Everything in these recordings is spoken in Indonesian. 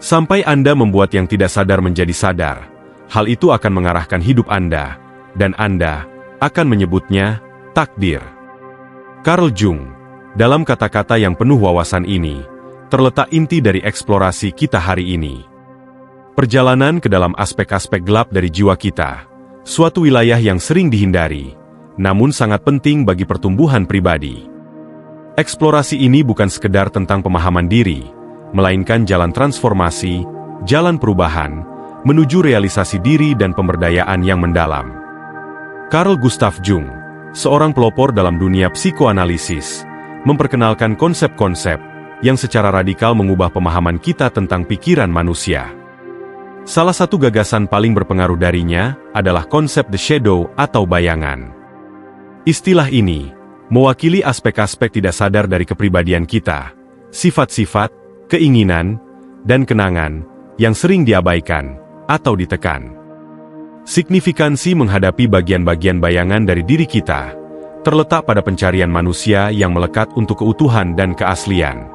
Sampai Anda membuat yang tidak sadar menjadi sadar, hal itu akan mengarahkan hidup Anda, dan Anda akan menyebutnya takdir. Carl Jung, dalam kata-kata yang penuh wawasan ini, terletak inti dari eksplorasi kita hari ini. Perjalanan ke dalam aspek-aspek gelap dari jiwa kita, suatu wilayah yang sering dihindari, namun sangat penting bagi pertumbuhan pribadi. Eksplorasi ini bukan sekedar tentang pemahaman diri, melainkan jalan transformasi, jalan perubahan, menuju realisasi diri dan pemberdayaan yang mendalam. Carl Gustav Jung, seorang pelopor dalam dunia psikoanalisis, memperkenalkan konsep-konsep yang secara radikal mengubah pemahaman kita tentang pikiran manusia. Salah satu gagasan paling berpengaruh darinya adalah konsep the shadow atau bayangan. Istilah ini mewakili aspek-aspek tidak sadar dari kepribadian kita, sifat-sifat, keinginan, dan kenangan yang sering diabaikan atau ditekan. Signifikansi menghadapi bagian-bagian bayangan dari diri kita terletak pada pencarian manusia yang melekat untuk keutuhan dan keaslian.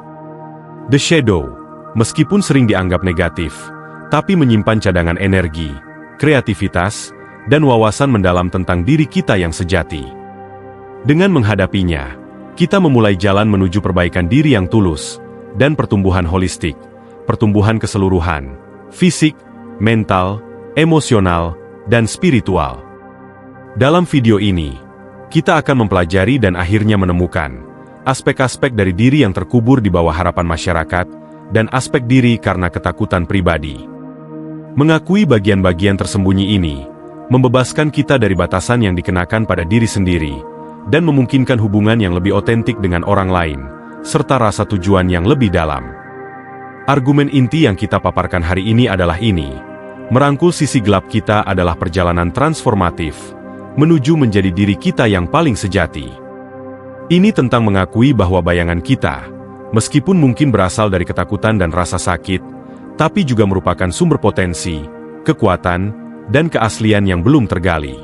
The shadow, meskipun sering dianggap negatif, tapi menyimpan cadangan energi, kreativitas, dan wawasan mendalam tentang diri kita yang sejati. Dengan menghadapinya, kita memulai jalan menuju perbaikan diri yang tulus, dan pertumbuhan holistik, pertumbuhan keseluruhan, fisik, mental, emosional, dan spiritual. Dalam video ini, kita akan mempelajari dan akhirnya menemukan aspek-aspek dari diri yang terkubur di bawah harapan masyarakat, dan aspek diri karena ketakutan pribadi. Mengakui bagian-bagian tersembunyi ini, membebaskan kita dari batasan yang dikenakan pada diri sendiri, dan memungkinkan hubungan yang lebih otentik dengan orang lain, serta rasa tujuan yang lebih dalam. Argumen inti yang kita paparkan hari ini adalah ini: merangkul sisi gelap kita adalah perjalanan transformatif, menuju menjadi diri kita yang paling sejati. Ini tentang mengakui bahwa bayangan kita, meskipun mungkin berasal dari ketakutan dan rasa sakit, tapi juga merupakan sumber potensi, kekuatan, dan keaslian yang belum tergali.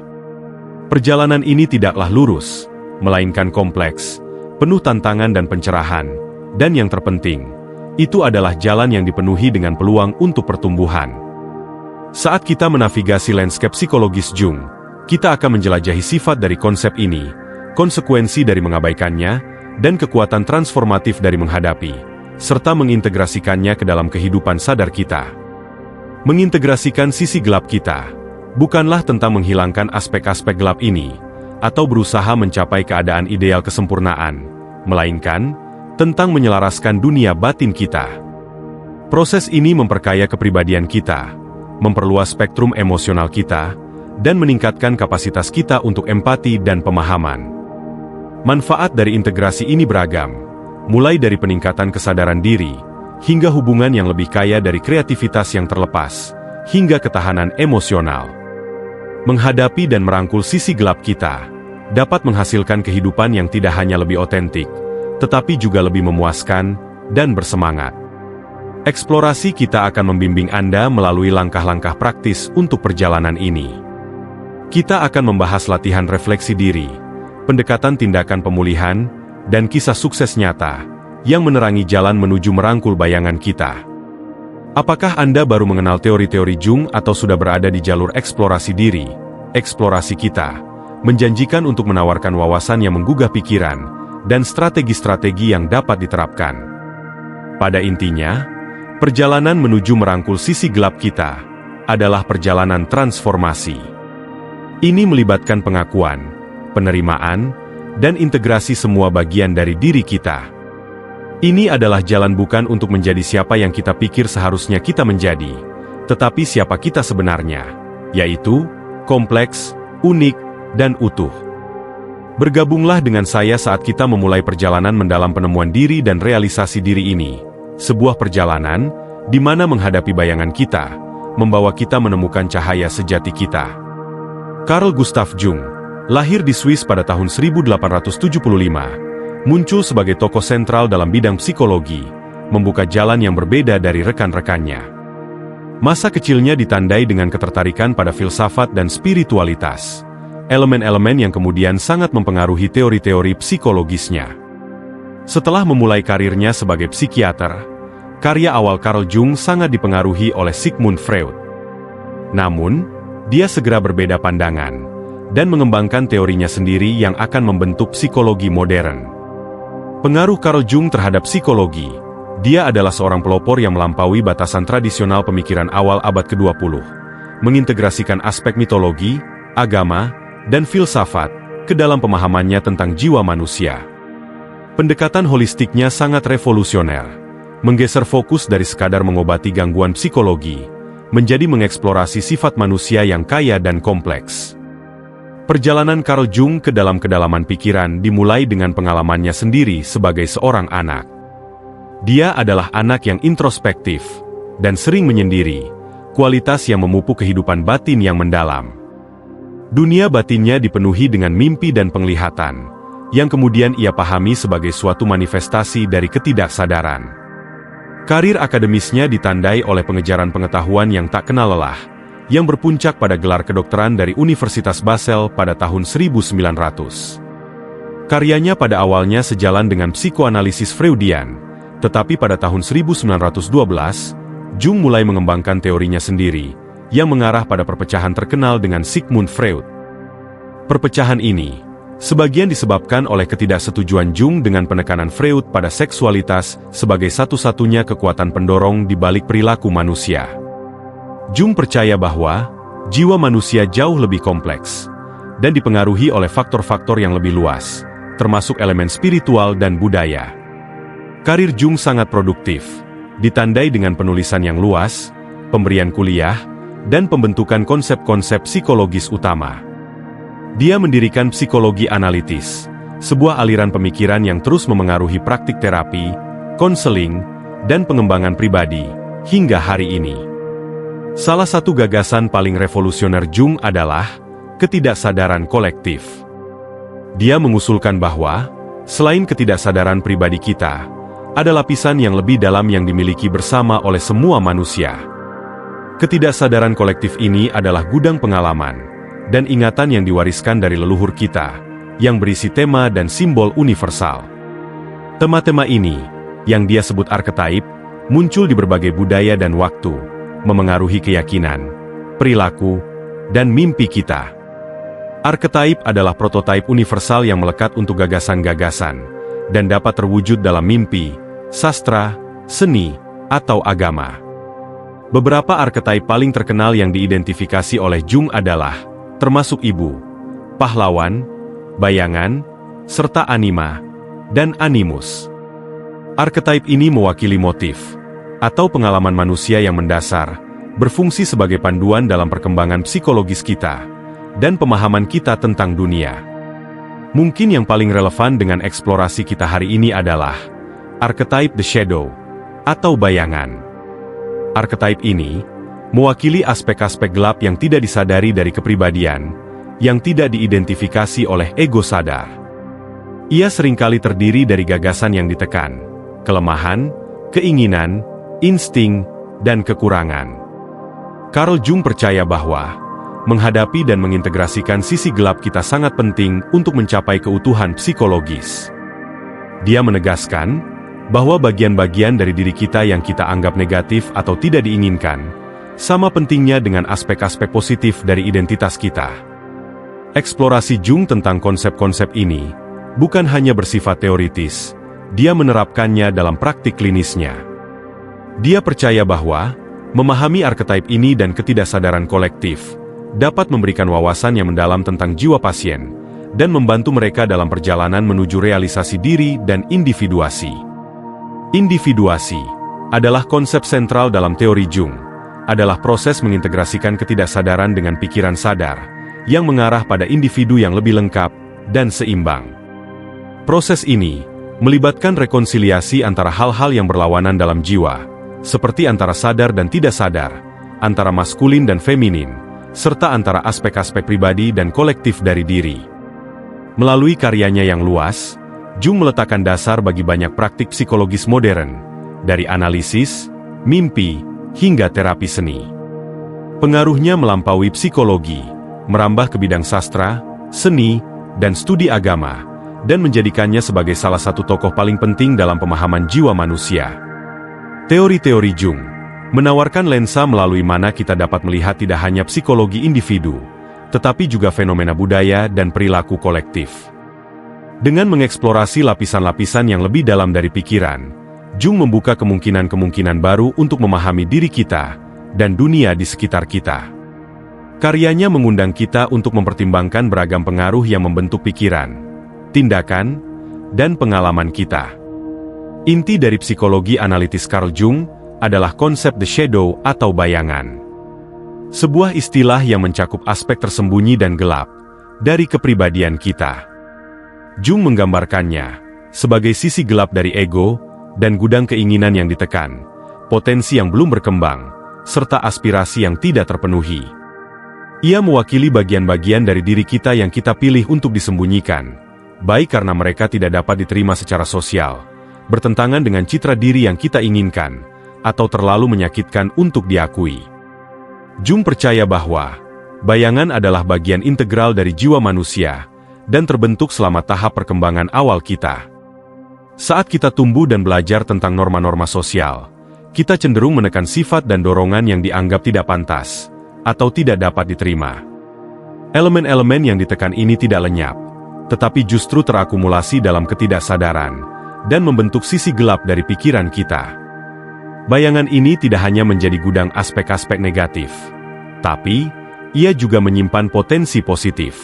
Perjalanan ini tidaklah lurus, melainkan kompleks, penuh tantangan dan pencerahan, dan yang terpenting, itu adalah jalan yang dipenuhi dengan peluang untuk pertumbuhan. Saat kita menavigasi landscape psikologis Jung, kita akan menjelajahi sifat dari konsep ini, konsekuensi dari mengabaikannya, dan kekuatan transformatif dari menghadapi, serta mengintegrasikannya ke dalam kehidupan sadar kita. Mengintegrasikan sisi gelap kita bukanlah tentang menghilangkan aspek-aspek gelap ini, atau berusaha mencapai keadaan ideal kesempurnaan, melainkan tentang menyelaraskan dunia batin kita. Proses ini memperkaya kepribadian kita, memperluas spektrum emosional kita, dan meningkatkan kapasitas kita untuk empati dan pemahaman. Manfaat dari integrasi ini beragam, mulai dari peningkatan kesadaran diri, hingga hubungan yang lebih kaya dari kreativitas yang terlepas, hingga ketahanan emosional. Menghadapi dan merangkul sisi gelap kita dapat menghasilkan kehidupan yang tidak hanya lebih otentik, tetapi juga lebih memuaskan dan bersemangat. Eksplorasi kita akan membimbing Anda melalui langkah-langkah praktis untuk perjalanan ini. Kita akan membahas latihan refleksi diri, pendekatan tindakan pemulihan, dan kisah sukses nyata yang menerangi jalan menuju merangkul bayangan kita. Apakah Anda baru mengenal teori-teori Jung atau sudah berada di jalur eksplorasi diri? Eksplorasi kita menjanjikan untuk menawarkan wawasan yang menggugah pikiran dan strategi-strategi yang dapat diterapkan. Pada intinya, perjalanan menuju merangkul sisi gelap kita adalah perjalanan transformasi. Ini melibatkan pengakuan, penerimaan, dan integrasi semua bagian dari diri kita. Ini adalah jalan bukan untuk menjadi siapa yang kita pikir seharusnya kita menjadi, tetapi siapa kita sebenarnya, yaitu kompleks, unik, dan utuh. Bergabunglah dengan saya saat kita memulai perjalanan mendalam penemuan diri dan realisasi diri ini, sebuah perjalanan di mana menghadapi bayangan kita, membawa kita menemukan cahaya sejati kita. Carl Gustav Jung, lahir di Swiss pada tahun 1875, muncul sebagai tokoh sentral dalam bidang psikologi, membuka jalan yang berbeda dari rekan-rekannya. Masa kecilnya ditandai dengan ketertarikan pada filsafat dan spiritualitas, elemen-elemen yang kemudian sangat mempengaruhi teori-teori psikologisnya. Setelah memulai karirnya sebagai psikiater, karya awal Carl Jung sangat dipengaruhi oleh Sigmund Freud. Namun, dia segera berbeda pandangan dan mengembangkan teorinya sendiri yang akan membentuk psikologi modern. Pengaruh Carl Jung terhadap psikologi. Dia adalah seorang pelopor yang melampaui batasan tradisional pemikiran awal abad ke-20, mengintegrasikan aspek mitologi, agama, dan filsafat ke dalam pemahamannya tentang jiwa manusia. Pendekatan holistiknya sangat revolusioner, menggeser fokus dari sekadar mengobati gangguan psikologi, menjadi mengeksplorasi sifat manusia yang kaya dan kompleks. Perjalanan Carl Jung ke dalam kedalaman pikiran dimulai dengan pengalamannya sendiri sebagai seorang anak. Dia adalah anak yang introspektif dan sering menyendiri, kualitas yang memupuk kehidupan batin yang mendalam. Dunia batinnya dipenuhi dengan mimpi dan penglihatan, yang kemudian ia pahami sebagai suatu manifestasi dari ketidaksadaran. Karir akademisnya ditandai oleh pengejaran pengetahuan yang tak kenal lelah, yang berpuncak pada gelar kedokteran dari Universitas Basel pada tahun 1900. Karyanya pada awalnya sejalan dengan psikoanalisis Freudian, tetapi pada tahun 1912, Jung mulai mengembangkan teorinya sendiri, yang mengarah pada perpecahan terkenal dengan Sigmund Freud. Perpecahan ini sebagian disebabkan oleh ketidaksetujuan Jung dengan penekanan Freud pada seksualitas sebagai satu-satunya kekuatan pendorong di balik perilaku manusia. Jung percaya bahwa jiwa manusia jauh lebih kompleks dan dipengaruhi oleh faktor-faktor yang lebih luas, termasuk elemen spiritual dan budaya. Karir Jung sangat produktif, ditandai dengan penulisan yang luas, pemberian kuliah, dan pembentukan konsep-konsep psikologis utama. Dia mendirikan psikologi analitis, sebuah aliran pemikiran yang terus memengaruhi praktik terapi, konseling, dan pengembangan pribadi, hingga hari ini. Salah satu gagasan paling revolusioner Jung adalah ketidaksadaran kolektif. Dia mengusulkan bahwa, selain ketidaksadaran pribadi kita, ada lapisan yang lebih dalam yang dimiliki bersama oleh semua manusia. Ketidaksadaran kolektif ini adalah gudang pengalaman dan ingatan yang diwariskan dari leluhur kita, yang berisi tema dan simbol universal. Tema-tema ini, yang dia sebut arketaip, muncul di berbagai budaya dan waktu, memengaruhi keyakinan, perilaku, dan mimpi kita. Arketaip adalah prototipe universal yang melekat untuk gagasan-gagasan, dan dapat terwujud dalam mimpi, sastra, seni, atau agama. Beberapa arketaip paling terkenal yang diidentifikasi oleh Jung adalah termasuk ibu, pahlawan, bayangan, serta anima, dan animus. Arketaip ini mewakili motif, atau pengalaman manusia yang mendasar, berfungsi sebagai panduan dalam perkembangan psikologis kita, dan pemahaman kita tentang dunia. Mungkin yang paling relevan dengan eksplorasi kita hari ini adalah arketaip The Shadow, atau bayangan. Arketaip ini mewakili aspek-aspek gelap yang tidak disadari dari kepribadian, yang tidak diidentifikasi oleh ego sadar. Ia seringkali terdiri dari gagasan yang ditekan, kelemahan, keinginan, insting, dan kekurangan. Carl Jung percaya bahwa menghadapi dan mengintegrasikan sisi gelap kita sangat penting untuk mencapai keutuhan psikologis. Dia menegaskan bahwa bagian-bagian dari diri kita yang kita anggap negatif atau tidak diinginkan, sama pentingnya dengan aspek-aspek positif dari identitas kita. Eksplorasi Jung tentang konsep-konsep ini bukan hanya bersifat teoritis, dia menerapkannya dalam praktik klinisnya. Dia percaya bahwa memahami arketaip ini dan ketidaksadaran kolektif dapat memberikan wawasan yang mendalam tentang jiwa pasien dan membantu mereka dalam perjalanan menuju realisasi diri dan individuasi. Individuasi adalah konsep sentral dalam teori Jung, adalah proses mengintegrasikan ketidaksadaran dengan pikiran sadar, yang mengarah pada individu yang lebih lengkap dan seimbang. Proses ini melibatkan rekonsiliasi antara hal-hal yang berlawanan dalam jiwa, seperti antara sadar dan tidak sadar, antara maskulin dan feminin, serta antara aspek-aspek pribadi dan kolektif dari diri. Melalui karyanya yang luas, Jung meletakkan dasar bagi banyak praktik psikologis modern, dari analisis, mimpi, hingga terapi seni. Pengaruhnya melampaui psikologi, merambah ke bidang sastra, seni, dan studi agama, dan menjadikannya sebagai salah satu tokoh paling penting dalam pemahaman jiwa manusia. Teori-teori Jung menawarkan lensa melalui mana kita dapat melihat tidak hanya psikologi individu, tetapi juga fenomena budaya dan perilaku kolektif. Dengan mengeksplorasi lapisan-lapisan yang lebih dalam dari pikiran, Jung membuka kemungkinan-kemungkinan baru untuk memahami diri kita dan dunia di sekitar kita. Karyanya mengundang kita untuk mempertimbangkan beragam pengaruh yang membentuk pikiran, tindakan, dan pengalaman kita. Inti dari psikologi analitis Carl Jung adalah konsep the shadow atau bayangan. Sebuah istilah yang mencakup aspek tersembunyi dan gelap dari kepribadian kita. Jung menggambarkannya sebagai sisi gelap dari ego dan gudang keinginan yang ditekan, potensi yang belum berkembang, serta aspirasi yang tidak terpenuhi. Ia mewakili bagian-bagian dari diri kita yang kita pilih untuk disembunyikan, baik karena mereka tidak dapat diterima secara sosial, bertentangan dengan citra diri yang kita inginkan, atau terlalu menyakitkan untuk diakui. Jung percaya bahwa bayangan adalah bagian integral dari jiwa manusia dan terbentuk selama tahap perkembangan awal kita. Saat kita tumbuh dan belajar tentang norma-norma sosial, kita cenderung menekan sifat dan dorongan yang dianggap tidak pantas atau tidak dapat diterima. Elemen-elemen yang ditekan ini tidak lenyap, tetapi justru terakumulasi dalam ketidaksadaran dan membentuk sisi gelap dari pikiran kita. Bayangan ini tidak hanya menjadi gudang aspek-aspek negatif, tapi ia juga menyimpan potensi positif.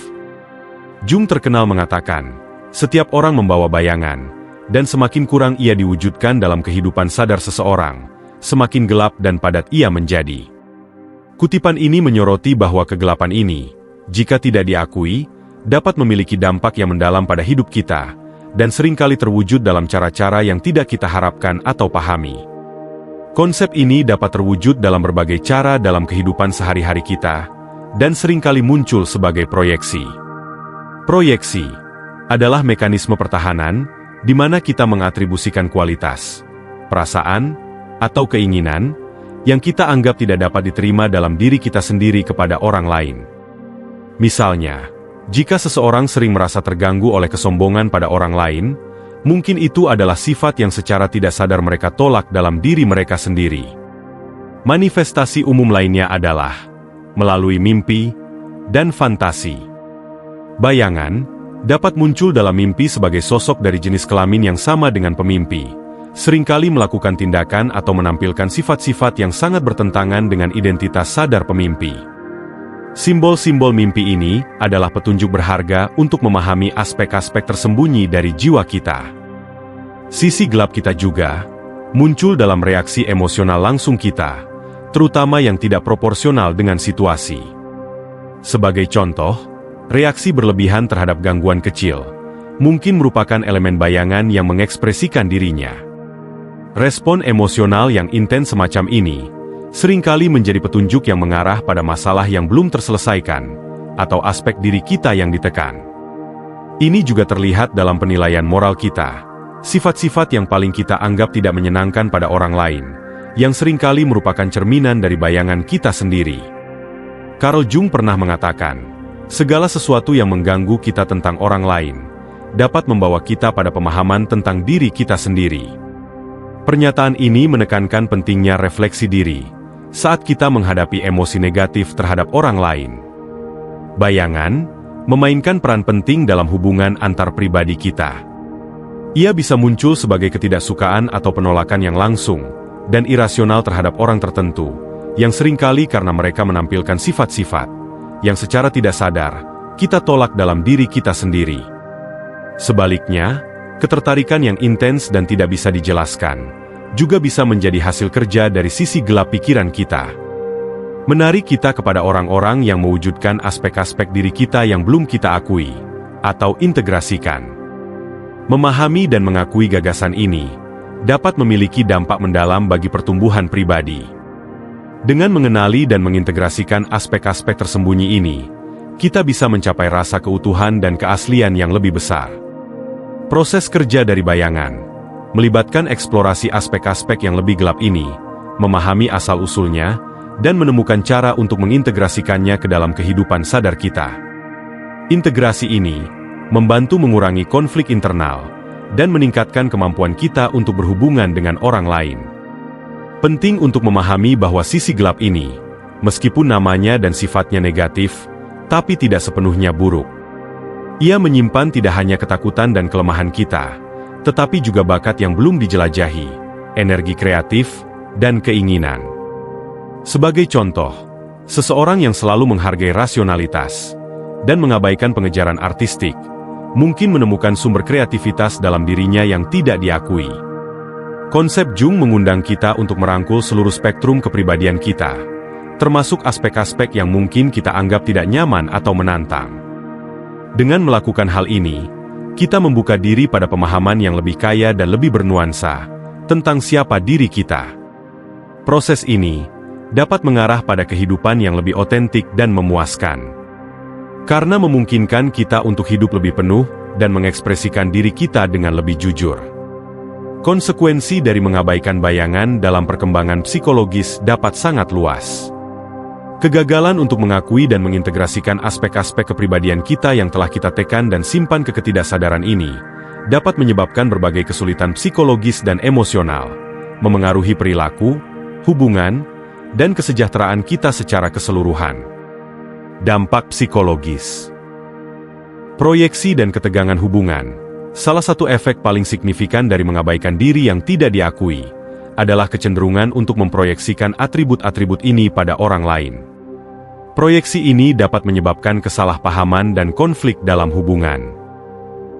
Jung terkenal mengatakan, setiap orang membawa bayangan, dan semakin kurang ia diwujudkan dalam kehidupan sadar seseorang, semakin gelap dan padat ia menjadi. Kutipan ini menyoroti bahwa kegelapan ini, jika tidak diakui, dapat memiliki dampak yang mendalam pada hidup kita, dan seringkali terwujud dalam cara-cara yang tidak kita harapkan atau pahami. Konsep ini dapat terwujud dalam berbagai cara dalam kehidupan sehari-hari kita, dan seringkali muncul sebagai proyeksi. Proyeksi adalah mekanisme pertahanan, di mana kita mengatribusikan kualitas, perasaan, atau keinginan, yang kita anggap tidak dapat diterima dalam diri kita sendiri kepada orang lain. Misalnya, jika seseorang sering merasa terganggu oleh kesombongan pada orang lain, mungkin itu adalah sifat yang secara tidak sadar mereka tolak dalam diri mereka sendiri. Manifestasi umum lainnya adalah melalui mimpi dan fantasi. Bayangan dapat muncul dalam mimpi sebagai sosok dari jenis kelamin yang sama dengan pemimpi, seringkali melakukan tindakan atau menampilkan sifat-sifat yang sangat bertentangan dengan identitas sadar pemimpi. Simbol-simbol mimpi ini adalah petunjuk berharga untuk memahami aspek-aspek tersembunyi dari jiwa kita. Sisi gelap kita juga muncul dalam reaksi emosional langsung kita, terutama yang tidak proporsional dengan situasi. Sebagai contoh, reaksi berlebihan terhadap gangguan kecil mungkin merupakan elemen bayangan yang mengekspresikan dirinya. Respon emosional yang intens semacam ini seringkali menjadi petunjuk yang mengarah pada masalah yang belum terselesaikan, atau aspek diri kita yang ditekan. Ini juga terlihat dalam penilaian moral kita, sifat-sifat yang paling kita anggap tidak menyenangkan pada orang lain, yang seringkali merupakan cerminan dari bayangan kita sendiri. Carl Jung pernah mengatakan, segala sesuatu yang mengganggu kita tentang orang lain, dapat membawa kita pada pemahaman tentang diri kita sendiri. Pernyataan ini menekankan pentingnya refleksi diri, saat kita menghadapi emosi negatif terhadap orang lain. Bayangan memainkan peran penting dalam hubungan antar pribadi kita. Ia bisa muncul sebagai ketidaksukaan atau penolakan yang langsung dan irasional terhadap orang tertentu, yang seringkali karena mereka menampilkan sifat-sifat yang secara tidak sadar kita tolak dalam diri kita sendiri. Sebaliknya, ketertarikan yang intens dan tidak bisa dijelaskan juga bisa menjadi hasil kerja dari sisi gelap pikiran kita. Menarik kita kepada orang-orang yang mewujudkan aspek-aspek diri kita yang belum kita akui atau integrasikan. Memahami dan mengakui gagasan ini dapat memiliki dampak mendalam bagi pertumbuhan pribadi. Dengan mengenali dan mengintegrasikan aspek-aspek tersembunyi ini, kita bisa mencapai rasa keutuhan dan keaslian yang lebih besar. Proses kerja dari bayangan melibatkan eksplorasi aspek-aspek yang lebih gelap ini, memahami asal-usulnya, dan menemukan cara untuk mengintegrasikannya ke dalam kehidupan sadar kita. Integrasi ini membantu mengurangi konflik internal dan meningkatkan kemampuan kita untuk berhubungan dengan orang lain. Penting untuk memahami bahwa sisi gelap ini, meskipun namanya dan sifatnya negatif, tapi tidak sepenuhnya buruk. Ia menyimpan tidak hanya ketakutan dan kelemahan kita, tetapi juga bakat yang belum dijelajahi, energi kreatif, dan keinginan. Sebagai contoh, seseorang yang selalu menghargai rasionalitas dan mengabaikan pengejaran artistik, mungkin menemukan sumber kreativitas dalam dirinya yang tidak diakui. Konsep Jung mengundang kita untuk merangkul seluruh spektrum kepribadian kita, termasuk aspek-aspek yang mungkin kita anggap tidak nyaman atau menantang. Dengan melakukan hal ini, kita membuka diri pada pemahaman yang lebih kaya dan lebih bernuansa tentang siapa diri kita. Proses ini dapat mengarah pada kehidupan yang lebih otentik dan memuaskan. Karena memungkinkan kita untuk hidup lebih penuh dan mengekspresikan diri kita dengan lebih jujur. Konsekuensi dari mengabaikan bayangan dalam perkembangan psikologis dapat sangat luas. Kegagalan untuk mengakui dan mengintegrasikan aspek-aspek kepribadian kita yang telah kita tekan dan simpan ke ketidaksadaran ini, dapat menyebabkan berbagai kesulitan psikologis dan emosional, memengaruhi perilaku, hubungan, dan kesejahteraan kita secara keseluruhan. Dampak psikologis. Proyeksi dan ketegangan hubungan. Salah satu efek paling signifikan dari mengabaikan diri yang tidak diakui adalah kecenderungan untuk memproyeksikan atribut-atribut ini pada orang lain. Proyeksi ini dapat menyebabkan kesalahpahaman dan konflik dalam hubungan.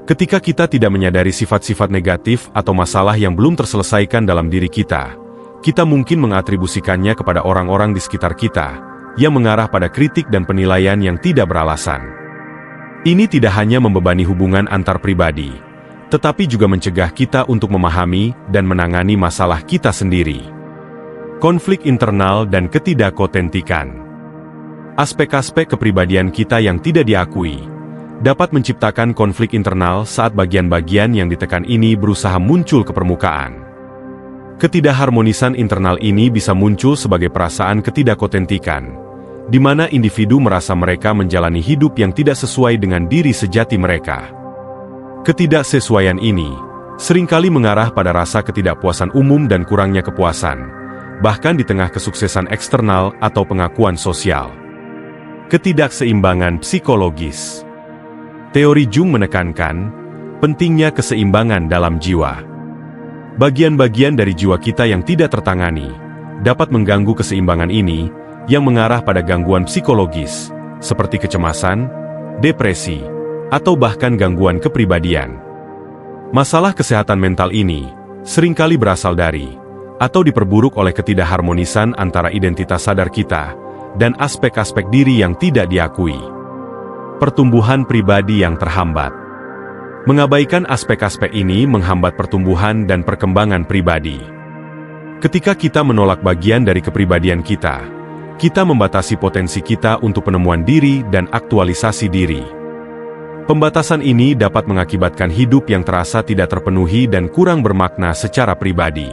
Ketika kita tidak menyadari sifat-sifat negatif atau masalah yang belum terselesaikan dalam diri kita mungkin mengatribusikannya kepada orang-orang di sekitar kita, yang mengarah pada kritik dan penilaian yang tidak beralasan. Ini tidak hanya membebani hubungan antar pribadi, tetapi juga mencegah kita untuk memahami dan menangani masalah kita sendiri. Konflik internal dan ketidakotentikan. Aspek-aspek kepribadian kita yang tidak diakui dapat menciptakan konflik internal saat bagian-bagian yang ditekan ini berusaha muncul ke permukaan. Ketidakharmonisan internal ini bisa muncul sebagai perasaan ketidakotentikan, di mana individu merasa mereka menjalani hidup yang tidak sesuai dengan diri sejati mereka. Ketidaksesuaian ini seringkali mengarah pada rasa ketidakpuasan umum dan kurangnya kepuasan, bahkan di tengah kesuksesan eksternal atau pengakuan sosial. Ketidakseimbangan psikologis. Teori Jung menekankan pentingnya keseimbangan dalam jiwa. Bagian-bagian dari jiwa kita yang tidak tertangani dapat mengganggu keseimbangan ini, yang mengarah pada gangguan psikologis, seperti kecemasan, depresi, atau bahkan gangguan kepribadian. Masalah kesehatan mental ini seringkali berasal dari, atau diperburuk oleh ketidakharmonisan antara identitas sadar kita, dan aspek-aspek diri yang tidak diakui. Pertumbuhan pribadi yang terhambat. Mengabaikan aspek-aspek ini menghambat pertumbuhan dan perkembangan pribadi. Ketika kita menolak bagian dari kepribadian kita membatasi potensi kita untuk penemuan diri dan aktualisasi diri. Pembatasan ini dapat mengakibatkan hidup yang terasa tidak terpenuhi dan kurang bermakna secara pribadi.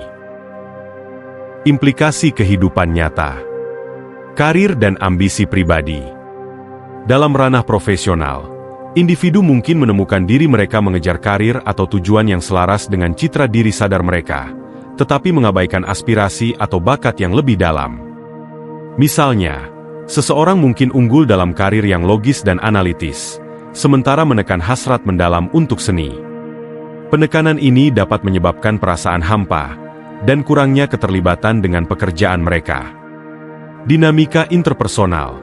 Implikasi kehidupan nyata. Karir dan ambisi pribadi. Dalam ranah profesional, individu mungkin menemukan diri mereka mengejar karir atau tujuan yang selaras dengan citra diri sadar mereka, tetapi mengabaikan aspirasi atau bakat yang lebih dalam. Misalnya, seseorang mungkin unggul dalam karir yang logis dan analitis, sementara menekan hasrat mendalam untuk seni. Penekanan ini dapat menyebabkan perasaan hampa, dan kurangnya keterlibatan dengan pekerjaan mereka. Dinamika interpersonal.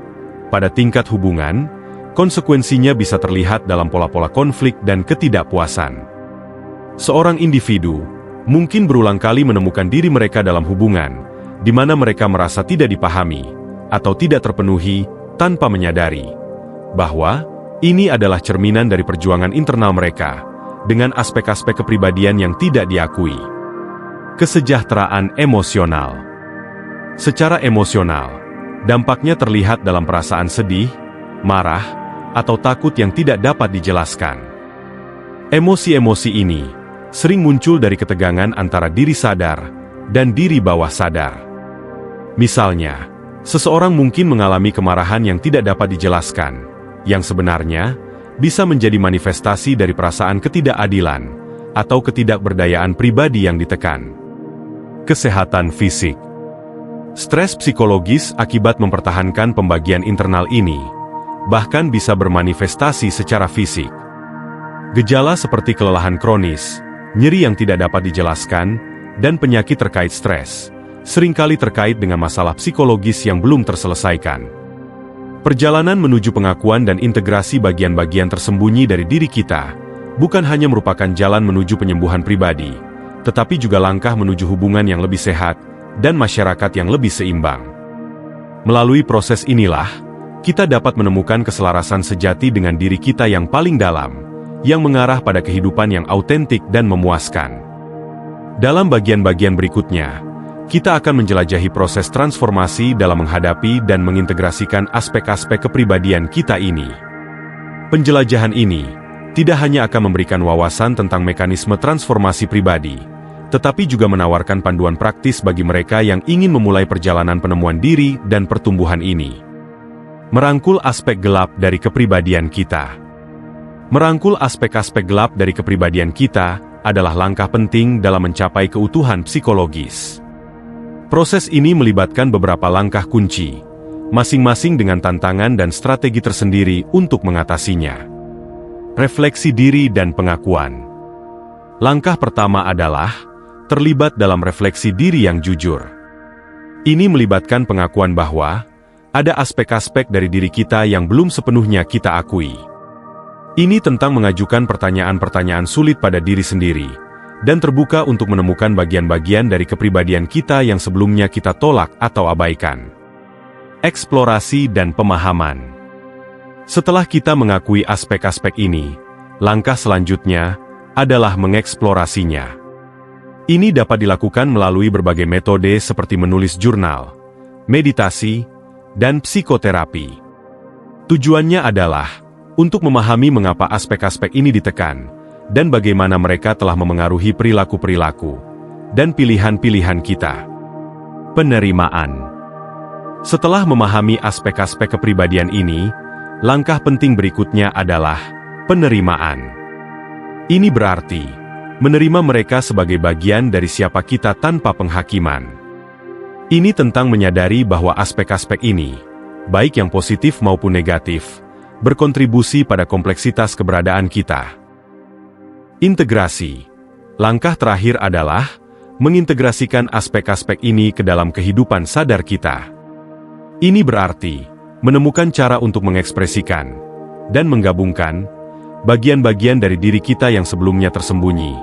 Pada tingkat hubungan, konsekuensinya bisa terlihat dalam pola-pola konflik dan ketidakpuasan. Seorang individu mungkin berulang kali menemukan diri mereka dalam hubungan, di mana mereka merasa tidak dipahami, atau tidak terpenuhi, tanpa menyadari bahwa ini adalah cerminan dari perjuangan internal mereka, dengan aspek-aspek kepribadian yang tidak diakui. Kesejahteraan emosional. Secara emosional, dampaknya terlihat dalam perasaan sedih, marah, atau takut yang tidak dapat dijelaskan. Emosi-emosi ini sering muncul dari ketegangan antara diri sadar dan diri bawah sadar. Misalnya, seseorang mungkin mengalami kemarahan yang tidak dapat dijelaskan, yang sebenarnya bisa menjadi manifestasi dari perasaan ketidakadilan atau ketidakberdayaan pribadi yang ditekan. Kesehatan fisik. Stres psikologis akibat mempertahankan pembagian internal ini bahkan bisa bermanifestasi secara fisik. Gejala seperti kelelahan kronis, nyeri yang tidak dapat dijelaskan, dan penyakit terkait stres seringkali terkait dengan masalah psikologis yang belum terselesaikan. Perjalanan menuju pengakuan dan integrasi bagian-bagian tersembunyi dari diri kita bukan hanya merupakan jalan menuju penyembuhan pribadi, tetapi juga langkah menuju hubungan yang lebih sehat dan masyarakat yang lebih seimbang. Melalui proses inilah, kita dapat menemukan keselarasan sejati dengan diri kita yang paling dalam, yang mengarah pada kehidupan yang autentik dan memuaskan. Dalam bagian-bagian berikutnya, kita akan menjelajahi proses transformasi dalam menghadapi dan mengintegrasikan aspek-aspek kepribadian kita ini. Penjelajahan ini tidak hanya akan memberikan wawasan tentang mekanisme transformasi pribadi, tetapi juga menawarkan panduan praktis bagi mereka yang ingin memulai perjalanan penemuan diri dan pertumbuhan ini. Merangkul aspek gelap dari kepribadian kita. Merangkul aspek-aspek gelap dari kepribadian kita adalah langkah penting dalam mencapai keutuhan psikologis. Proses ini melibatkan beberapa langkah kunci, masing-masing dengan tantangan dan strategi tersendiri untuk mengatasinya. Refleksi diri dan pengakuan. Langkah pertama adalah terlibat dalam refleksi diri yang jujur. Ini melibatkan pengakuan bahwa ada aspek-aspek dari diri kita yang belum sepenuhnya kita akui. Ini tentang mengajukan pertanyaan-pertanyaan sulit pada diri sendiri, dan terbuka untuk menemukan bagian-bagian dari kepribadian kita yang sebelumnya kita tolak atau abaikan. Eksplorasi dan pemahaman. Setelah kita mengakui aspek-aspek ini, langkah selanjutnya adalah mengeksplorasinya. Ini dapat dilakukan melalui berbagai metode seperti menulis jurnal, meditasi, dan psikoterapi. Tujuannya adalah untuk memahami mengapa aspek-aspek ini ditekan, dan bagaimana mereka telah memengaruhi perilaku-perilaku dan pilihan-pilihan kita. Penerimaan. Setelah memahami aspek-aspek kepribadian ini, langkah penting berikutnya adalah penerimaan. Ini berarti menerima mereka sebagai bagian dari siapa kita tanpa penghakiman. Ini tentang menyadari bahwa aspek-aspek ini, baik yang positif maupun negatif, berkontribusi pada kompleksitas keberadaan kita. Integrasi. Langkah terakhir adalah mengintegrasikan aspek-aspek ini ke dalam kehidupan sadar kita. Ini berarti menemukan cara untuk mengekspresikan dan menggabungkan bagian-bagian dari diri kita yang sebelumnya tersembunyi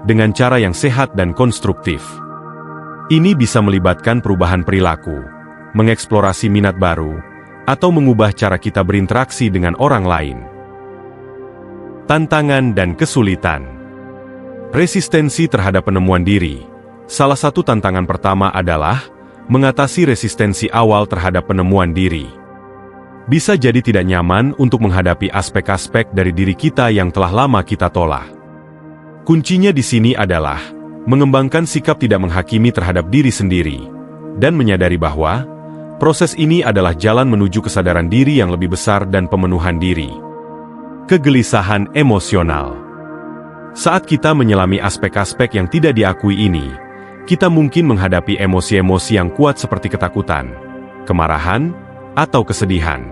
dengan cara yang sehat dan konstruktif. Ini bisa melibatkan perubahan perilaku, mengeksplorasi minat baru, atau mengubah cara kita berinteraksi dengan orang lain. Tantangan dan kesulitan. Resistensi terhadap penemuan diri. Salah satu tantangan pertama adalah mengatasi resistensi awal terhadap penemuan diri. Bisa jadi tidak nyaman untuk menghadapi aspek-aspek dari diri kita yang telah lama kita tolak. Kuncinya di sini adalah mengembangkan sikap tidak menghakimi terhadap diri sendiri, dan menyadari bahwa proses ini adalah jalan menuju kesadaran diri yang lebih besar dan pemenuhan diri. Kegelisahan emosional. Saat kita menyelami aspek-aspek yang tidak diakui ini, kita mungkin menghadapi emosi-emosi yang kuat seperti ketakutan, kemarahan, atau kesedihan.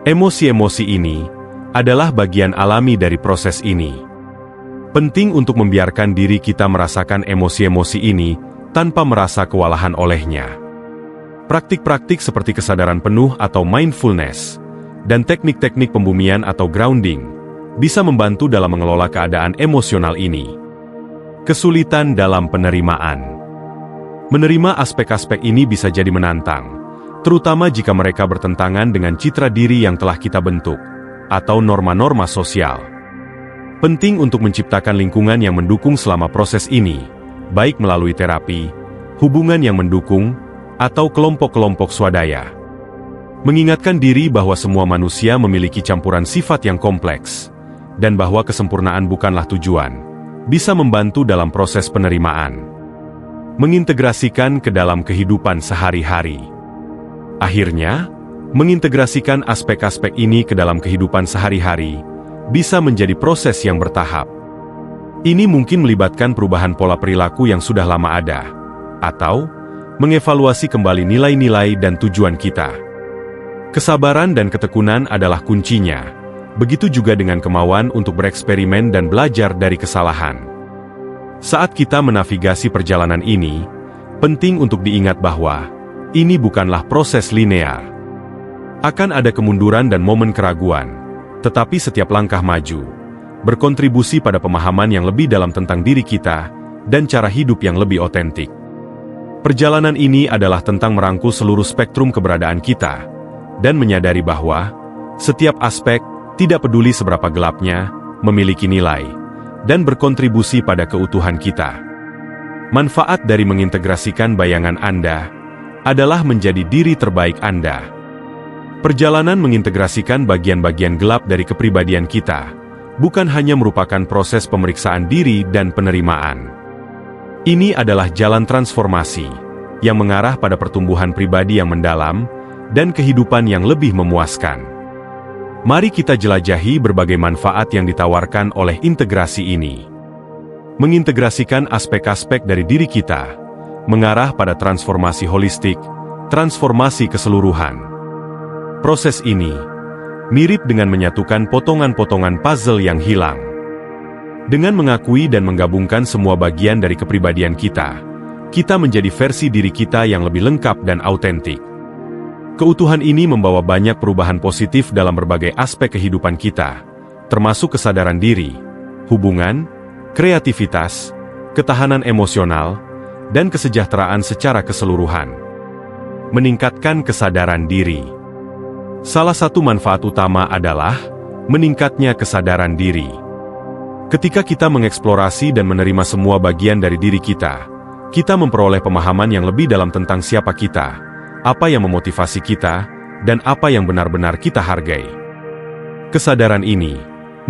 Emosi-emosi ini adalah bagian alami dari proses ini. Penting untuk membiarkan diri kita merasakan emosi-emosi ini tanpa merasa kewalahan olehnya. Praktik-praktik seperti kesadaran penuh atau mindfulness, dan teknik-teknik pembumian atau grounding, bisa membantu dalam mengelola keadaan emosional ini. Kesulitan dalam penerimaan. Menerima aspek-aspek ini bisa jadi menantang, terutama jika mereka bertentangan dengan citra diri yang telah kita bentuk, atau norma-norma sosial. Penting untuk menciptakan lingkungan yang mendukung selama proses ini, baik melalui terapi, hubungan yang mendukung, atau kelompok-kelompok swadaya. Mengingatkan diri bahwa semua manusia memiliki campuran sifat yang kompleks, dan bahwa kesempurnaan bukanlah tujuan, bisa membantu dalam proses penerimaan. Mengintegrasikan ke dalam kehidupan sehari-hari. Akhirnya, mengintegrasikan aspek-aspek ini ke dalam kehidupan sehari-hari bisa menjadi proses yang bertahap. Ini mungkin melibatkan perubahan pola perilaku yang sudah lama ada, atau mengevaluasi kembali nilai-nilai dan tujuan kita. Kesabaran dan ketekunan adalah kuncinya. Begitu juga dengan kemauan untuk bereksperimen dan belajar dari kesalahan. Saat kita menavigasi perjalanan ini, penting untuk diingat bahwa ini bukanlah proses linear. Akan ada kemunduran dan momen keraguan, tetapi setiap langkah maju berkontribusi pada pemahaman yang lebih dalam tentang diri kita dan cara hidup yang lebih otentik. Perjalanan ini adalah tentang merangkul seluruh spektrum keberadaan kita dan menyadari bahwa setiap aspek, tidak peduli seberapa gelapnya, memiliki nilai dan berkontribusi pada keutuhan kita. Manfaat dari mengintegrasikan bayangan Anda adalah menjadi diri terbaik Anda. Perjalanan mengintegrasikan bagian-bagian gelap dari kepribadian kita bukan hanya merupakan proses pemeriksaan diri dan penerimaan. Ini adalah jalan transformasi yang mengarah pada pertumbuhan pribadi yang mendalam dan kehidupan yang lebih memuaskan. Mari kita jelajahi berbagai manfaat yang ditawarkan oleh integrasi ini. Mengintegrasikan aspek-aspek dari diri kita, mengarah pada transformasi holistik, transformasi keseluruhan. Proses ini mirip dengan menyatukan potongan-potongan puzzle yang hilang. Dengan mengakui dan menggabungkan semua bagian dari kepribadian kita, kita menjadi versi diri kita yang lebih lengkap dan autentik. Keutuhan ini membawa banyak perubahan positif dalam berbagai aspek kehidupan kita, termasuk kesadaran diri, hubungan, kreativitas, ketahanan emosional, dan kesejahteraan secara keseluruhan. Meningkatkan kesadaran diri. Salah satu manfaat utama adalah meningkatnya kesadaran diri. Ketika kita mengeksplorasi dan menerima semua bagian dari diri kita memperoleh pemahaman yang lebih dalam tentang siapa kita, apa yang memotivasi kita, dan apa yang benar-benar kita hargai. Kesadaran ini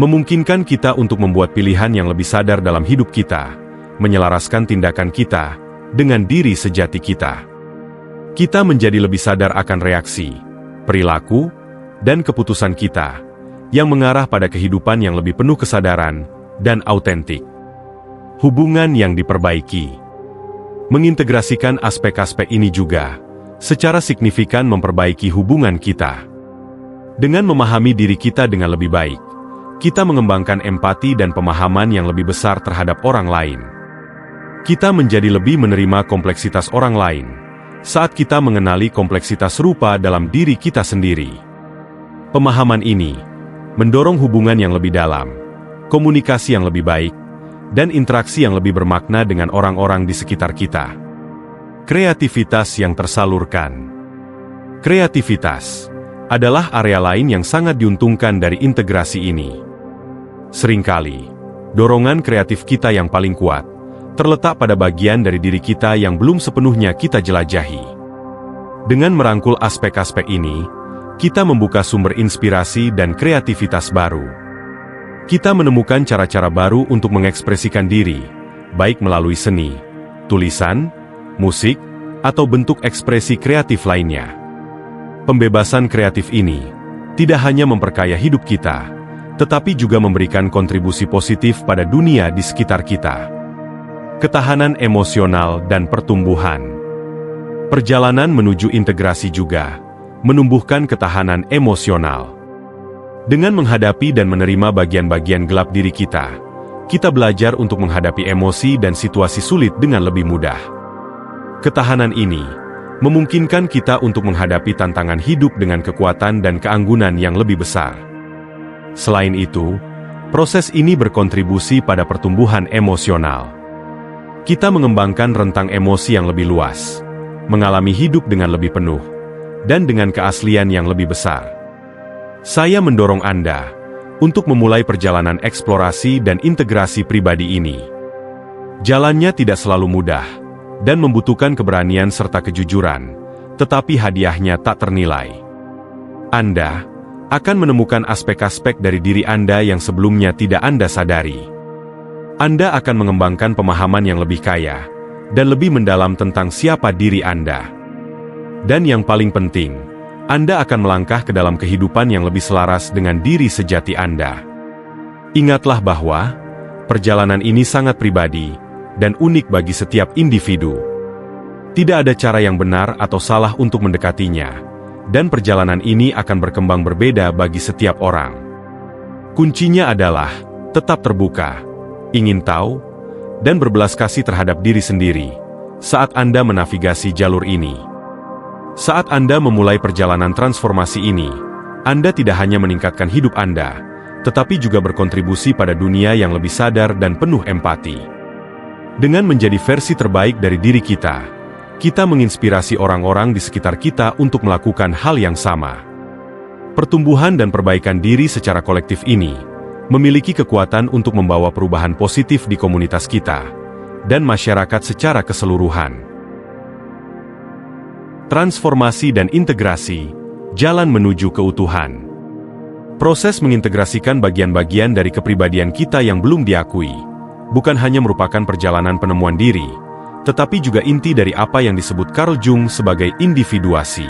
memungkinkan kita untuk membuat pilihan yang lebih sadar dalam hidup kita, menyelaraskan tindakan kita dengan diri sejati kita. Kita menjadi lebih sadar akan reaksi, perilaku, dan keputusan kita, yang mengarah pada kehidupan yang lebih penuh kesadaran dan autentik. Hubungan yang diperbaiki. Mengintegrasikan aspek-aspek ini juga secara signifikan memperbaiki hubungan kita. Dengan memahami diri kita dengan lebih baik, kita mengembangkan empati dan pemahaman yang lebih besar terhadap orang lain. Kita menjadi lebih menerima kompleksitas orang lain, saat kita mengenali kompleksitas serupa dalam diri kita sendiri. Pemahaman ini mendorong hubungan yang lebih dalam, komunikasi yang lebih baik, dan interaksi yang lebih bermakna dengan orang-orang di sekitar kita. Kreativitas yang tersalurkan. Kreativitas adalah area lain yang sangat diuntungkan dari integrasi ini. Seringkali, dorongan kreatif kita yang paling kuat terletak pada bagian dari diri kita yang belum sepenuhnya kita jelajahi. Dengan merangkul aspek-aspek ini, kita membuka sumber inspirasi dan kreativitas baru. Kita menemukan cara-cara baru untuk mengekspresikan diri, baik melalui seni, tulisan, musik, atau bentuk ekspresi kreatif lainnya. Pembebasan kreatif ini tidak hanya memperkaya hidup kita, tetapi juga memberikan kontribusi positif pada dunia di sekitar kita. Ketahanan emosional dan pertumbuhan. Perjalanan menuju integrasi juga menumbuhkan ketahanan emosional. Dengan menghadapi dan menerima bagian-bagian gelap diri kita belajar untuk menghadapi emosi dan situasi sulit dengan lebih mudah. Ketahanan ini memungkinkan kita untuk menghadapi tantangan hidup dengan kekuatan dan keanggunan yang lebih besar. Selain itu, proses ini berkontribusi pada pertumbuhan emosional. Kita mengembangkan rentang emosi yang lebih luas, mengalami hidup dengan lebih penuh, dan dengan keaslian yang lebih besar. Saya mendorong Anda untuk memulai perjalanan eksplorasi dan integrasi pribadi ini. Jalannya tidak selalu mudah, dan membutuhkan keberanian serta kejujuran, tetapi hadiahnya tak ternilai. Anda akan menemukan aspek-aspek dari diri Anda yang sebelumnya tidak Anda sadari. Anda akan mengembangkan pemahaman yang lebih kaya, dan lebih mendalam tentang siapa diri Anda. Dan yang paling penting, Anda akan melangkah ke dalam kehidupan yang lebih selaras dengan diri sejati Anda. Ingatlah bahwa perjalanan ini sangat pribadi dan unik bagi setiap individu. Tidak ada cara yang benar atau salah untuk mendekatinya, dan perjalanan ini akan berkembang berbeda bagi setiap orang. Kuncinya adalah tetap terbuka, ingin tahu, dan berbelas kasih terhadap diri sendiri saat Anda menavigasi jalur ini. Saat Anda memulai perjalanan transformasi ini, Anda tidak hanya meningkatkan hidup Anda, tetapi juga berkontribusi pada dunia yang lebih sadar dan penuh empati. Dengan menjadi versi terbaik dari diri kita menginspirasi orang-orang di sekitar kita untuk melakukan hal yang sama. Pertumbuhan dan perbaikan diri secara kolektif ini memiliki kekuatan untuk membawa perubahan positif di komunitas kita dan masyarakat secara keseluruhan. Transformasi dan integrasi, jalan menuju keutuhan. Proses mengintegrasikan bagian-bagian dari kepribadian kita yang belum diakui, bukan hanya merupakan perjalanan penemuan diri, tetapi juga inti dari apa yang disebut Carl Jung sebagai individuasi.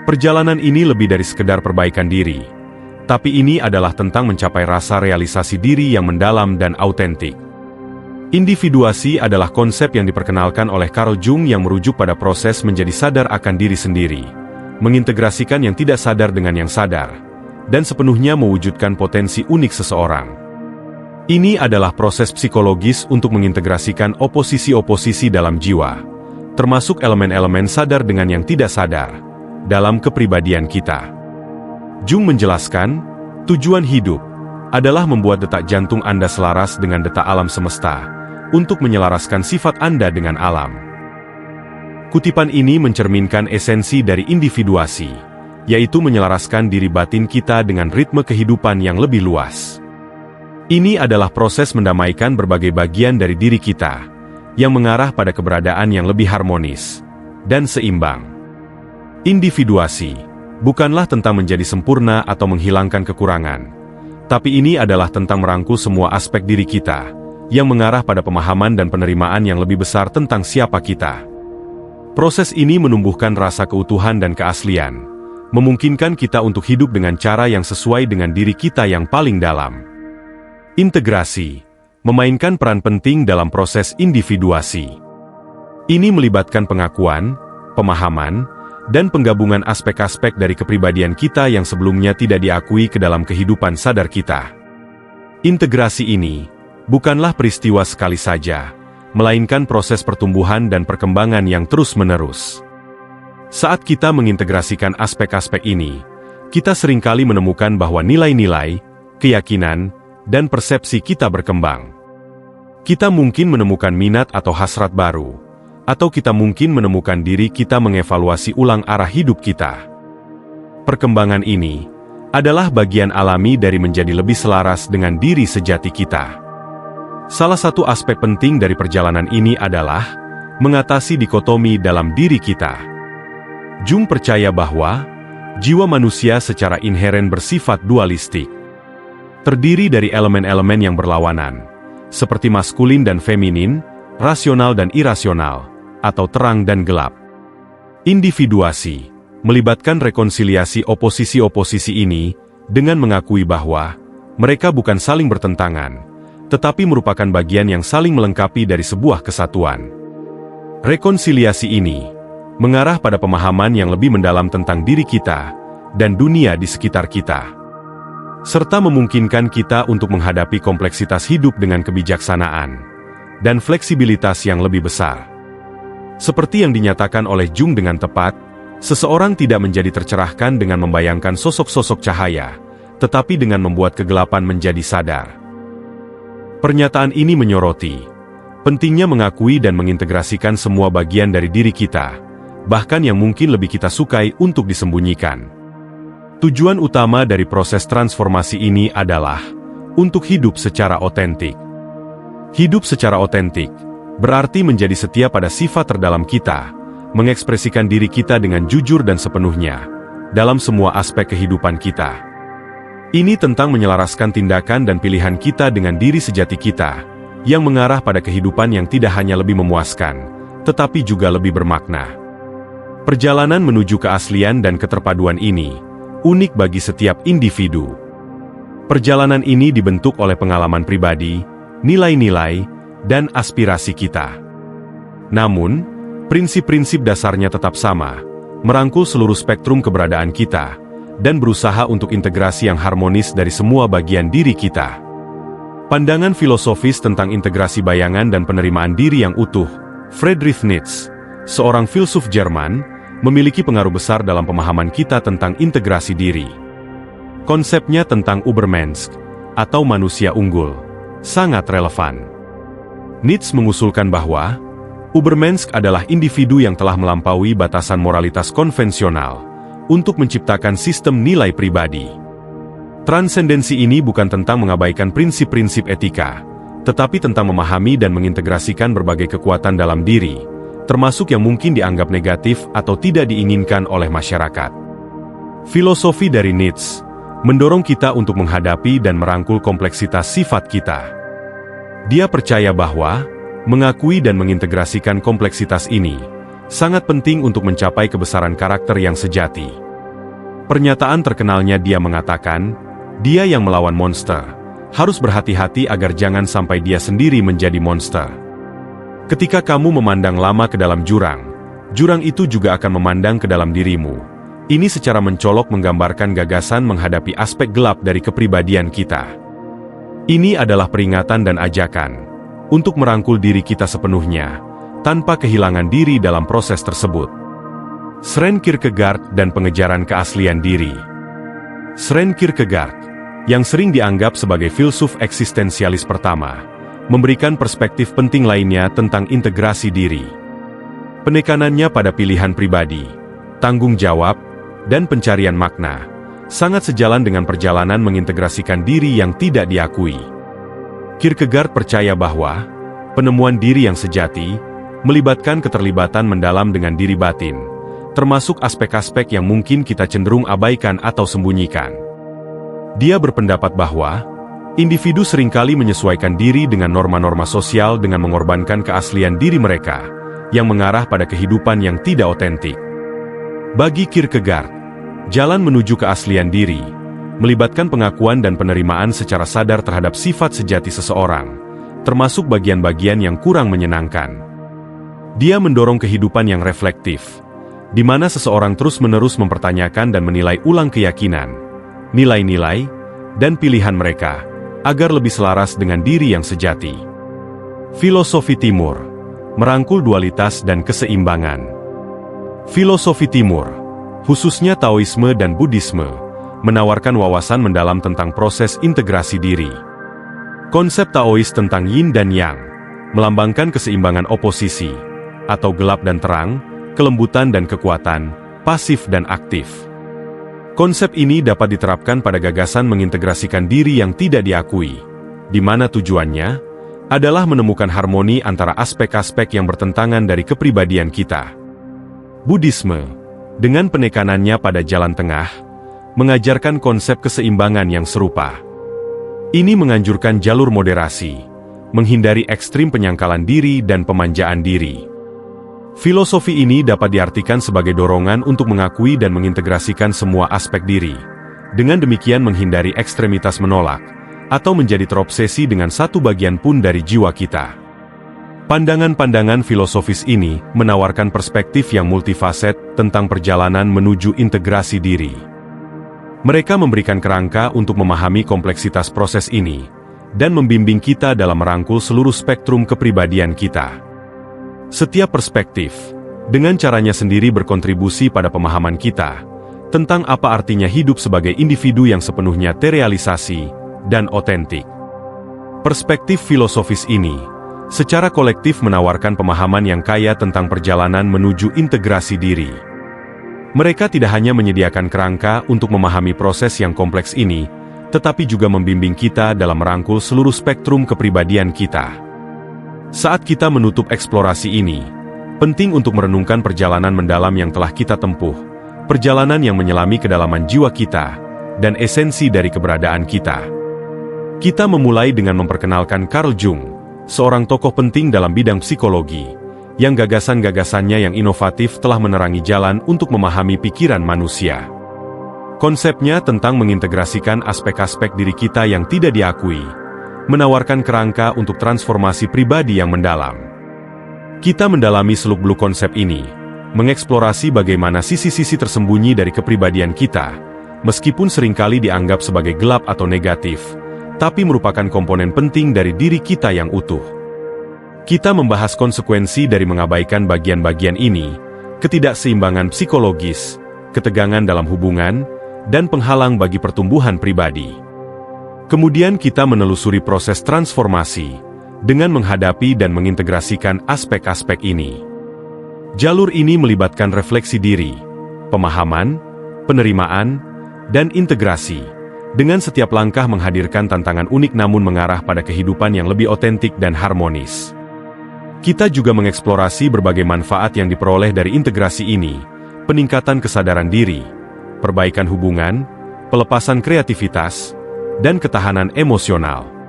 Perjalanan ini lebih dari sekedar perbaikan diri, tapi ini adalah tentang mencapai rasa realisasi diri yang mendalam dan autentik. Individuasi adalah konsep yang diperkenalkan oleh Carl Jung yang merujuk pada proses menjadi sadar akan diri sendiri, mengintegrasikan yang tidak sadar dengan yang sadar, dan sepenuhnya mewujudkan potensi unik seseorang. Ini adalah proses psikologis untuk mengintegrasikan oposisi-oposisi dalam jiwa, termasuk elemen-elemen sadar dengan yang tidak sadar, dalam kepribadian kita. Jung menjelaskan, tujuan hidup adalah membuat detak jantung Anda selaras dengan detak alam semesta, untuk menyelaraskan sifat Anda dengan alam. Kutipan ini mencerminkan esensi dari individuasi, yaitu menyelaraskan diri batin kita dengan ritme kehidupan yang lebih luas. Ini adalah proses mendamaikan berbagai bagian dari diri kita, yang mengarah pada keberadaan yang lebih harmonis dan seimbang. Individuasi bukanlah tentang menjadi sempurna atau menghilangkan kekurangan, tapi ini adalah tentang merangkul semua aspek diri kita, yang mengarah pada pemahaman dan penerimaan yang lebih besar tentang siapa kita. Proses ini menumbuhkan rasa keutuhan dan keaslian, memungkinkan kita untuk hidup dengan cara yang sesuai dengan diri kita yang paling dalam. Integrasi memainkan peran penting dalam proses individuasi. Ini melibatkan pengakuan, pemahaman, dan penggabungan aspek-aspek dari kepribadian kita yang sebelumnya tidak diakui ke dalam kehidupan sadar kita. Integrasi ini bukanlah peristiwa sekali saja, melainkan proses pertumbuhan dan perkembangan yang terus-menerus. Saat kita mengintegrasikan aspek-aspek ini, kita seringkali menemukan bahwa nilai-nilai, keyakinan, dan persepsi kita berkembang. Kita mungkin menemukan minat atau hasrat baru, atau kita mungkin menemukan diri kita mengevaluasi ulang arah hidup kita. Perkembangan ini adalah bagian alami dari menjadi lebih selaras dengan diri sejati kita. Salah satu aspek penting dari perjalanan ini adalah mengatasi dikotomi dalam diri kita. Jung percaya bahwa jiwa manusia secara inheren bersifat dualistik. Terdiri dari elemen-elemen yang berlawanan, seperti maskulin dan feminin, rasional dan irasional, atau terang dan gelap. Individuasi melibatkan rekonsiliasi oposisi-oposisi ini dengan mengakui bahwa mereka bukan saling bertentangan, tetapi merupakan bagian yang saling melengkapi dari sebuah kesatuan. Rekonsiliasi ini mengarah pada pemahaman yang lebih mendalam tentang diri kita dan dunia di sekitar kita, serta memungkinkan kita untuk menghadapi kompleksitas hidup dengan kebijaksanaan dan fleksibilitas yang lebih besar. Seperti yang dinyatakan oleh Jung dengan tepat, seseorang tidak menjadi tercerahkan dengan membayangkan sosok-sosok cahaya, tetapi dengan membuat kegelapan menjadi sadar. Pernyataan ini menyoroti pentingnya mengakui dan mengintegrasikan semua bagian dari diri kita, bahkan yang mungkin lebih kita sukai untuk disembunyikan. Tujuan utama dari proses transformasi ini adalah untuk hidup secara otentik. Hidup secara otentik berarti menjadi setia pada sifat terdalam kita, mengekspresikan diri kita dengan jujur dan sepenuhnya dalam semua aspek kehidupan kita. Ini tentang menyelaraskan tindakan dan pilihan kita dengan diri sejati kita, yang mengarah pada kehidupan yang tidak hanya lebih memuaskan, tetapi juga lebih bermakna. Perjalanan menuju keaslian dan keterpaduan ini unik bagi setiap individu. Perjalanan ini dibentuk oleh pengalaman pribadi, nilai-nilai, dan aspirasi kita. Namun, Prinsip-prinsip dasarnya tetap sama, merangkul seluruh spektrum keberadaan kita, dan berusaha untuk integrasi yang harmonis dari semua bagian diri kita. Pandangan filosofis tentang integrasi bayangan dan penerimaan diri yang utuh, Friedrich Nietzsche, seorang filsuf Jerman, memiliki pengaruh besar dalam pemahaman kita tentang integrasi diri. Konsepnya tentang Übermensch, atau manusia unggul, sangat relevan. Nietzsche mengusulkan bahwa Übermensch adalah individu yang telah melampaui batasan moralitas konvensional untuk menciptakan sistem nilai pribadi. Transendensi ini bukan tentang mengabaikan prinsip-prinsip etika, tetapi tentang memahami dan mengintegrasikan berbagai kekuatan dalam diri, termasuk yang mungkin dianggap negatif atau tidak diinginkan oleh masyarakat. Filosofi dari Nietzsche mendorong kita untuk menghadapi dan merangkul kompleksitas sifat kita. Dia percaya bahwa mengakui dan mengintegrasikan kompleksitas ini sangat penting untuk mencapai kebesaran karakter yang sejati. Pernyataan terkenalnya dia mengatakan, dia yang melawan monster harus berhati-hati agar jangan sampai dia sendiri menjadi monster. Ketika kamu memandang lama ke dalam jurang, jurang itu juga akan memandang ke dalam dirimu. Ini secara mencolok menggambarkan gagasan menghadapi aspek gelap dari kepribadian kita. Ini adalah peringatan dan ajakan untuk merangkul diri kita sepenuhnya, tanpa kehilangan diri dalam proses tersebut. Søren Kierkegaard dan pengejaran keaslian diri. Søren Kierkegaard, yang sering dianggap sebagai filsuf eksistensialis pertama, memberikan perspektif penting lainnya tentang integrasi diri. Penekanannya pada pilihan pribadi, tanggung jawab, dan pencarian makna, sangat sejalan dengan perjalanan mengintegrasikan diri yang tidak diakui. Kierkegaard percaya bahwa penemuan diri yang sejati melibatkan keterlibatan mendalam dengan diri batin, termasuk aspek-aspek yang mungkin kita cenderung abaikan atau sembunyikan. Dia berpendapat bahwa individu seringkali menyesuaikan diri dengan norma-norma sosial dengan mengorbankan keaslian diri mereka, yang mengarah pada kehidupan yang tidak otentik. Bagi Kierkegaard, jalan menuju keaslian diri melibatkan pengakuan dan penerimaan secara sadar terhadap sifat sejati seseorang, termasuk bagian-bagian yang kurang menyenangkan. Dia mendorong kehidupan yang reflektif, di mana seseorang terus-menerus mempertanyakan dan menilai ulang keyakinan, nilai-nilai, dan pilihan mereka, agar lebih selaras dengan diri yang sejati. Filosofi Timur merangkul dualitas dan keseimbangan. Filosofi Timur, khususnya Taoisme dan Buddhisme, menawarkan wawasan mendalam tentang proses integrasi diri. Konsep Taois tentang yin dan yang, melambangkan keseimbangan oposisi, atau gelap dan terang, kelembutan dan kekuatan, pasif dan aktif. Konsep ini dapat diterapkan pada gagasan mengintegrasikan diri yang tidak diakui, di mana tujuannya adalah menemukan harmoni antara aspek-aspek yang bertentangan dari kepribadian kita. Buddhisme, dengan penekanannya pada jalan tengah, mengajarkan konsep keseimbangan yang serupa. Ini menganjurkan jalur moderasi, menghindari ekstrim penyangkalan diri dan pemanjaan diri. Filosofi ini dapat diartikan sebagai dorongan untuk mengakui dan mengintegrasikan semua aspek diri, dengan demikian menghindari ekstremitas menolak, atau menjadi terobsesi dengan satu bagian pun dari jiwa kita. Pandangan-pandangan filosofis ini menawarkan perspektif yang multifaset tentang perjalanan menuju integrasi diri. Mereka memberikan kerangka untuk memahami kompleksitas proses ini, dan membimbing kita dalam merangkul seluruh spektrum kepribadian kita. Setiap perspektif, dengan caranya sendiri berkontribusi pada pemahaman kita, tentang apa artinya hidup sebagai individu yang sepenuhnya terrealisasi, dan otentik. Perspektif filosofis ini, secara kolektif menawarkan pemahaman yang kaya tentang perjalanan menuju integrasi diri. Mereka tidak hanya menyediakan kerangka untuk memahami proses yang kompleks ini, tetapi juga membimbing kita dalam merangkul seluruh spektrum kepribadian kita. Saat kita menutup eksplorasi ini, penting untuk merenungkan perjalanan mendalam yang telah kita tempuh, perjalanan yang menyelami kedalaman jiwa kita, dan esensi dari keberadaan kita. Kita memulai dengan memperkenalkan Carl Jung, seorang tokoh penting dalam bidang psikologi, yang gagasan-gagasannya yang inovatif telah menerangi jalan untuk memahami pikiran manusia. Konsepnya tentang mengintegrasikan aspek-aspek diri kita yang tidak diakui, menawarkan kerangka untuk transformasi pribadi yang mendalam. Kita mendalami seluk-beluk konsep ini, mengeksplorasi bagaimana sisi-sisi tersembunyi dari kepribadian kita, meskipun seringkali dianggap sebagai gelap atau negatif, tapi merupakan komponen penting dari diri kita yang utuh. Kita membahas konsekuensi dari mengabaikan bagian-bagian ini, ketidakseimbangan psikologis, ketegangan dalam hubungan, dan penghalang bagi pertumbuhan pribadi. Kemudian kita menelusuri proses transformasi, dengan menghadapi dan mengintegrasikan aspek-aspek ini. Jalur ini melibatkan refleksi diri, pemahaman, penerimaan, dan integrasi, dengan setiap langkah menghadirkan tantangan unik namun mengarah pada kehidupan yang lebih otentik dan harmonis. Kita juga mengeksplorasi berbagai manfaat yang diperoleh dari integrasi ini, peningkatan kesadaran diri, perbaikan hubungan, pelepasan kreativitas, dan ketahanan emosional.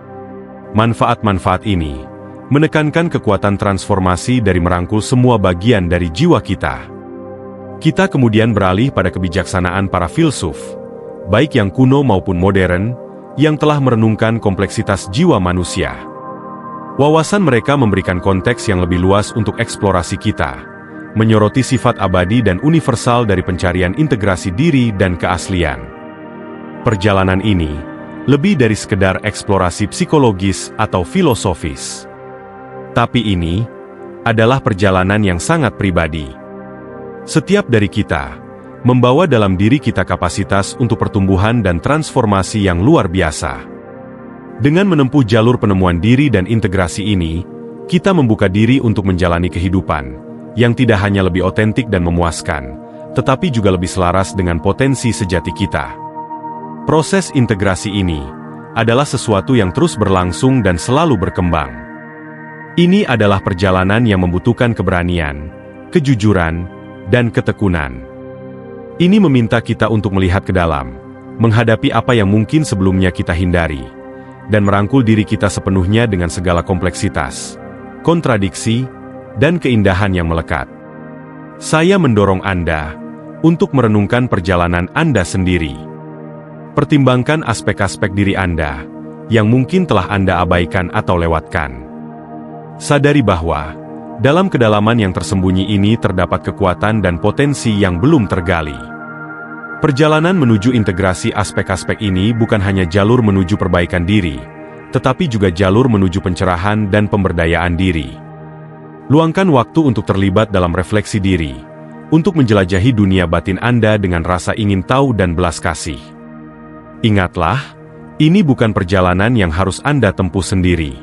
Manfaat-manfaat ini menekankan kekuatan transformasi dari merangkul semua bagian dari jiwa kita. Kita kemudian beralih pada kebijaksanaan para filsuf, baik yang kuno maupun modern, yang telah merenungkan kompleksitas jiwa manusia. Wawasan mereka memberikan konteks yang lebih luas untuk eksplorasi kita, menyoroti sifat abadi dan universal dari pencarian integrasi diri dan keaslian. Perjalanan ini lebih dari sekedar eksplorasi psikologis atau filosofis. Tapi ini adalah perjalanan yang sangat pribadi. Setiap dari kita membawa dalam diri kita kapasitas untuk pertumbuhan dan transformasi yang luar biasa. Dengan menempuh jalur penemuan diri dan integrasi ini, kita membuka diri untuk menjalani kehidupan yang tidak hanya lebih otentik dan memuaskan, tetapi juga lebih selaras dengan potensi sejati kita. Proses integrasi ini adalah sesuatu yang terus berlangsung dan selalu berkembang. Ini adalah perjalanan yang membutuhkan keberanian, kejujuran, dan ketekunan. Ini meminta kita untuk melihat ke dalam, menghadapi apa yang mungkin sebelumnya kita hindari, dan merangkul diri kita sepenuhnya dengan segala kompleksitas, kontradiksi, dan keindahan yang melekat. Saya mendorong Anda untuk merenungkan perjalanan Anda sendiri. Pertimbangkan aspek-aspek diri Anda yang mungkin telah Anda abaikan atau lewatkan. Sadari bahwa dalam kedalaman yang tersembunyi ini terdapat kekuatan dan potensi yang belum tergali. Perjalanan menuju integrasi aspek-aspek ini bukan hanya jalur menuju perbaikan diri, tetapi juga jalur menuju pencerahan dan pemberdayaan diri. Luangkan waktu untuk terlibat dalam refleksi diri, untuk menjelajahi dunia batin Anda dengan rasa ingin tahu dan belas kasih. Ingatlah, ini bukan perjalanan yang harus Anda tempuh sendiri.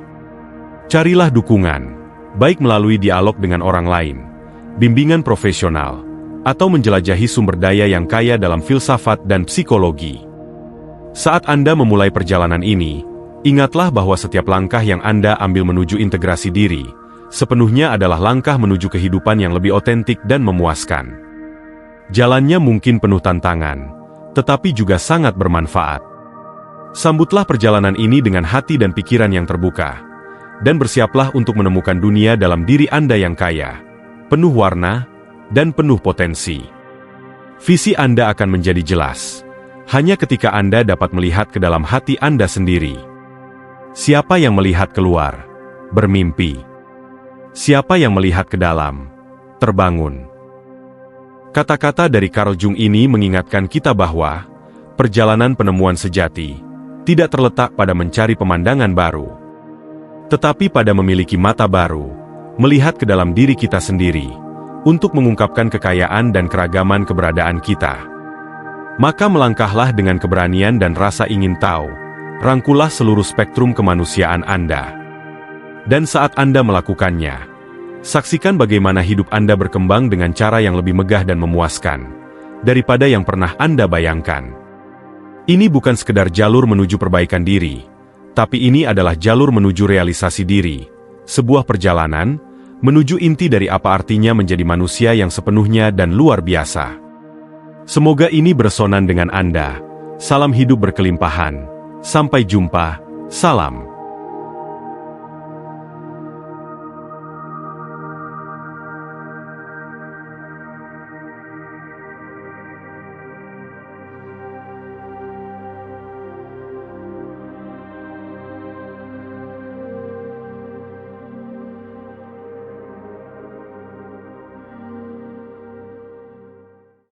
Carilah dukungan, baik melalui dialog dengan orang lain, bimbingan profesional, atau menjelajahi sumber daya yang kaya dalam filsafat dan psikologi. Saat Anda memulai perjalanan ini, ingatlah bahwa setiap langkah yang Anda ambil menuju integrasi diri, sepenuhnya adalah langkah menuju kehidupan yang lebih otentik dan memuaskan. Jalannya mungkin penuh tantangan, tetapi juga sangat bermanfaat. Sambutlah perjalanan ini dengan hati dan pikiran yang terbuka, dan bersiaplah untuk menemukan dunia dalam diri Anda yang kaya, penuh warna, dan penuh potensi. Visi Anda akan menjadi jelas, hanya ketika Anda dapat melihat ke dalam hati Anda sendiri. Siapa yang melihat keluar, bermimpi. Siapa yang melihat ke dalam, terbangun. Kata-kata dari Carl Jung ini mengingatkan kita bahwa perjalanan penemuan sejati tidak terletak pada mencari pemandangan baru, tetapi pada memiliki mata baru, melihat ke dalam diri kita sendiri, untuk mengungkapkan kekayaan dan keragaman keberadaan kita. Maka melangkahlah dengan keberanian dan rasa ingin tahu, rangkulah seluruh spektrum kemanusiaan Anda. Dan saat Anda melakukannya, saksikan bagaimana hidup Anda berkembang dengan cara yang lebih megah dan memuaskan daripada yang pernah Anda bayangkan. Ini bukan sekedar jalur menuju perbaikan diri, tapi ini adalah jalur menuju realisasi diri, sebuah perjalanan menuju inti dari apa artinya menjadi manusia yang sepenuhnya dan luar biasa. Semoga ini beresonan dengan Anda. Salam hidup berkelimpahan. Sampai jumpa. Salam.